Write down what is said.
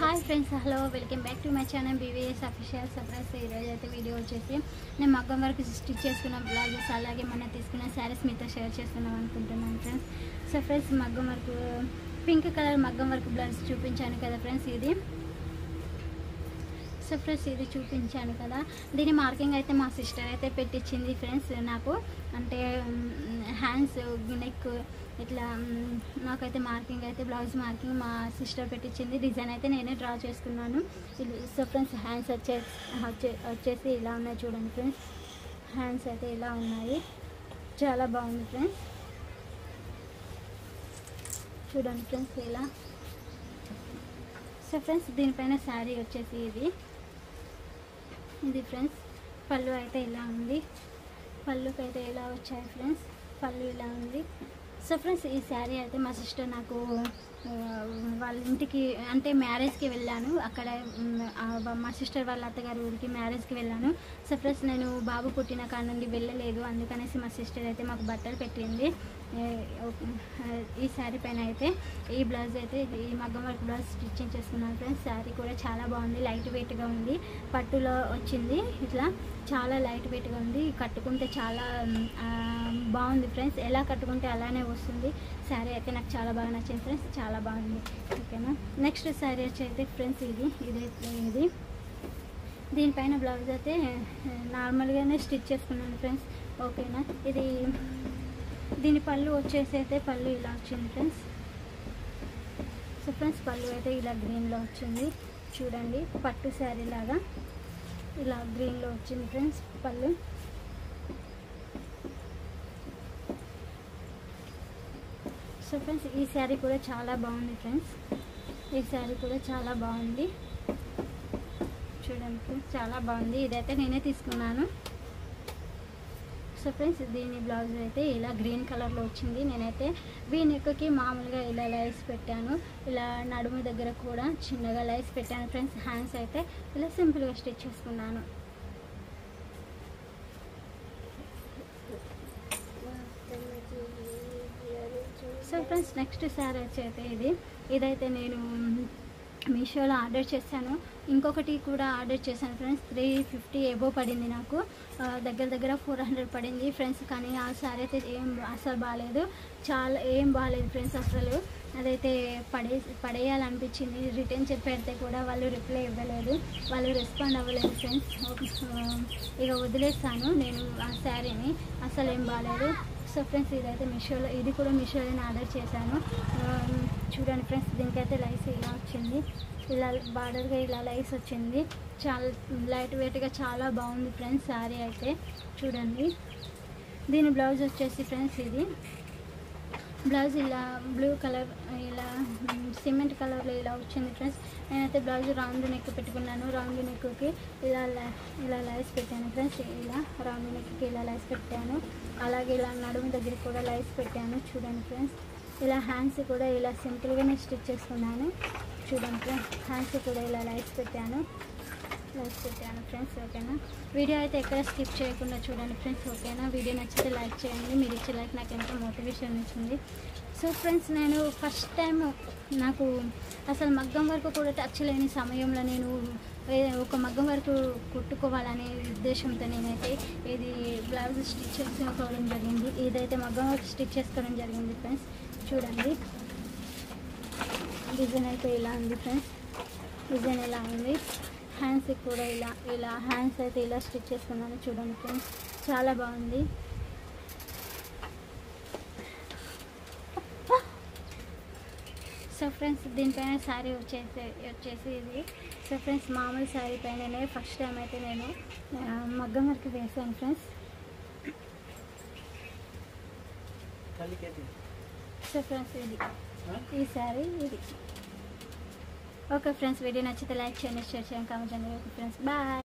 Hi friends, hello, welcome back to my channel BVS official. Surprise ఈరోజు అయితే video వచ్చేసి నేను మగ్గం వర్క్ స్టిచ్ చేసుకున్న బ్లౌజెస్ అలాగే మన తీసుకున్న శారీస్ మీతో షేర్ చేస్తున్నాం అనుకుంటున్నాను ఫ్రెండ్స్. సో ఫ్రెండ్స్, మగ్గం వర్క్ పింక్ కలర్ మగ్గం వర్క్ బ్లౌజ్ చూపించాను కదా ఫ్రెండ్స్. ఇది సో ఫ్రెండ్స్, ఇది చూపించాను కదా. దీని మార్కింగ్ అయితే మా సిస్టర్ అయితే పెట్టించింది ఫ్రెండ్స్. నాకు అంటే హ్యాండ్స్, నెక్ ఇట్లా నాకైతే మార్కింగ్ అయితే బ్లౌజ్ మార్కింగ్ మా సిస్టర్ పెట్టించింది. డిజైన్ అయితే నేనే డ్రా చేసుకున్నాను. సో ఫ్రెండ్స్, హ్యాండ్స్ వచ్చేసి ఇలా ఉన్నాయి చూడండి ఫ్రెండ్స్. హ్యాండ్స్ అయితే ఇలా ఉన్నాయి, చాలా బాగుంది ఫ్రెండ్స్. చూడండి ఫ్రెండ్స్ ఇలా. సో ఫ్రెండ్స్, దీనిపైన శారీ వచ్చేసి ఇది ఫ్రెండ్స్. పళ్ళు అయితే ఇలా ఉంది, పళ్ళుకి అయితే ఇలా వచ్చాయి ఫ్రెండ్స్. పళ్ళు ఇలా ఉంది. సో ఫ్రెండ్స్, ఈ శారీ అయితే మా సిస్టర్ నాకు వాళ్ళ ఇంటికి అంటే మ్యారేజ్కి వెళ్ళాను. అక్కడ మా సిస్టర్ వాళ్ళ అత్తగారి ఊరికి మ్యారేజ్కి వెళ్ళాను. సో ఫ్రెండ్స్, నేను బాబు పుట్టిన కాడ నుండి వెళ్ళలేదు, అందుకనేసి మా సిస్టర్ అయితే మాకు బట్టలు పెట్టింది. ఈ శారీ పైన అయితే ఈ బ్లౌజ్ అయితే ఈ మగ్గం వర్క్ బ్లౌజ్ స్టిచ్చింగ్ చేసుకున్నాను ఫ్రెండ్స్. శారీ కూడా చాలా బాగుంది, లైట్ వెయిట్గా ఉంది. పట్టులో వచ్చింది, ఇట్లా చాలా లైట్ వెయిట్గా ఉంది. కట్టుకుంటే చాలా బాగుంది ఫ్రెండ్స్. ఎలా కట్టుకుంటే అలానే వస్తుంది. శారీ అయితే నాకు చాలా బాగా నచ్చింది ఫ్రెండ్స్, చాలా బాగుంది. ఓకేనా. నెక్స్ట్ శారీ వచ్చి ఫ్రెండ్స్ ఇది దీనిపైన బ్లౌజ్ అయితే నార్మల్గానే స్టిచ్ చేసుకున్నాను ఫ్రెండ్స్. ఓకేనా. దీని పళ్ళు వచ్చేసి అయితే పళ్ళు ఇలా వచ్చింది ఫ్రెండ్స్. సో ఫ్రెండ్స్, పళ్ళు అయితే ఇలా గ్రీన్లో వచ్చింది చూడండి. పట్టు శారీ లాగా ఇలా గ్రీన్లో వచ్చింది ఫ్రెండ్స్ పళ్ళు. సో ఫ్రెండ్స్, ఈ శారీ కూడా చాలా బాగుంది ఫ్రెండ్స్. ఈ శారీ కూడా చాలా బాగుంది చూడండి ఫ్రెండ్స్, చాలా బాగుంది. ఇదైతే నేనే తీసుకున్నాను. సో ఫ్రెండ్స్, దీని బ్లౌజ్ అయితే ఇలా గ్రీన్ కలర్లో వచ్చింది. నేనైతే నెక్కి మామూలుగా ఇలా లైస్ పెట్టాను, ఇలా నడుము దగ్గర కూడా చిన్నగా లైస్ పెట్టాను ఫ్రెండ్స్. హ్యాండ్స్ అయితే ఇలా సింపుల్గా స్టిచ్ చేసుకున్నాను. సో ఫ్రెండ్స్, నెక్స్ట్ శారీ వచ్చి ఇదైతే నేను మీషోలో ఆర్డర్ చేశాను. ఇంకొకటి కూడా ఆర్డర్ చేశాను ఫ్రెండ్స్. 350 ఎబో పడింది నాకు, దగ్గర 400 పడింది ఫ్రెండ్స్. కానీ ఆ శారీ అయితే అసలు బాగాలేదు, ఏం బాగాలేదు ఫ్రెండ్స్ అసలు. అదైతే పడేయాలనిపించింది. రిటర్న్ పెడితే కూడా వాళ్ళు రిప్లై ఇవ్వలేదు, వాళ్ళు రెస్పాండ్ అవ్వలేదు ఫ్రెండ్స్. ఇక వదిలేస్తాను నేను ఆ శారీని, అసలు ఏం బాగాలేదు. సో ఫ్రెండ్స్, ఇది కూడా మీషోలోనే ఆర్డర్ చేశాను. చూడండి ఫ్రెండ్స్, దీనికైతే లైస్ ఇలా వచ్చింది, ఇలా బార్డర్గా ఇలా లైస్ వచ్చింది. చాలా లైట్ వెయిట్గా చాలా బాగుంది ఫ్రెండ్స్ శారీ అయితే చూడండి. దీని బ్లౌజ్ వచ్చేసి ఫ్రెండ్స్ ఇది బ్లౌజ్ ఇలా బ్లూ కలర్, ఇలా సిమెంట్ కలర్లో ఇలా వచ్చింది ఫ్రెండ్స్. నేనైతే బ్లౌజ్ రౌండ్ నెక్ పెట్టుకున్నాను. రౌండ్ నెక్కి ఇలా లైస్ పెట్టాను ఫ్రెండ్స్. ఇలా రౌండ్ నెక్కి ఇలా లైస్ పెట్టాను. అలాగే ఇలా నడుము దగ్గరికి కూడా లైస్ పెట్టాను చూడండి ఫ్రెండ్స్. ఇలా హ్యాండ్స్ కూడా ఇలా సింపుల్గానే స్టిచ్ చేసుకున్నాను చూడండి ఫ్రెండ్స్. హ్యాండ్స్ కూడా ఇలా లైస్ పెట్టాను ఫ్రెండ్స్. ఓకేనా. వీడియో అయితే ఎక్కడ స్కిప్ చేయకుండా చూడండి ఫ్రెండ్స్. ఓకేనా. వీడియో నచ్చితే లైక్ చేయండి, మీరు ఇచ్చే లైక్ నాకు ఎంతో మోటివేషన్ ఇచ్చింది. సో ఫ్రెండ్స్, నేను ఫస్ట్ టైం నాకు అసలు మగ్గం వరకు కూడా టచ్ లేని సమయంలో నేను ఒక మగ్గం వరకు కుట్టుకోవాలనే ఉద్దేశంతో నేనైతే ఇది బ్లౌజ్ స్టిచ్ చేసుకోవడం జరిగింది. ఇదైతే మగ్గం వరకు స్టిచ్ చేసుకోవడం జరిగింది ఫ్రెండ్స్. చూడండి, డిజైన్ అయితే ఇలా ఉంది ఫ్రెండ్స్. డిజైన్ ఇలా ఉంది. హ్యాండ్స్ కూడా ఇలా హ్యాండ్స్ అయితే ఇలా స్టిచ్ చేసుకున్నాను చూడండి ఫ్రెండ్స్, చాలా బాగుంది. సో ఫ్రెండ్స్, దీనిపైన శారీ వచ్చేసి ఇది. సో ఫ్రెండ్స్, మామూలు శారీ పైననే ఫస్ట్ టైం అయితే నేను మగ్గం వర్క్ వేసాను ఫ్రెండ్స్. సో ఫ్రెండ్స్, ఈ శారీ ఇది. ఓకే ఫ్రెండ్స్, వీడియో నచ్చితే లైక్ చేయండి, షేర్ చేయండి, కామెంట్ చేయండి. Okay friends, bye.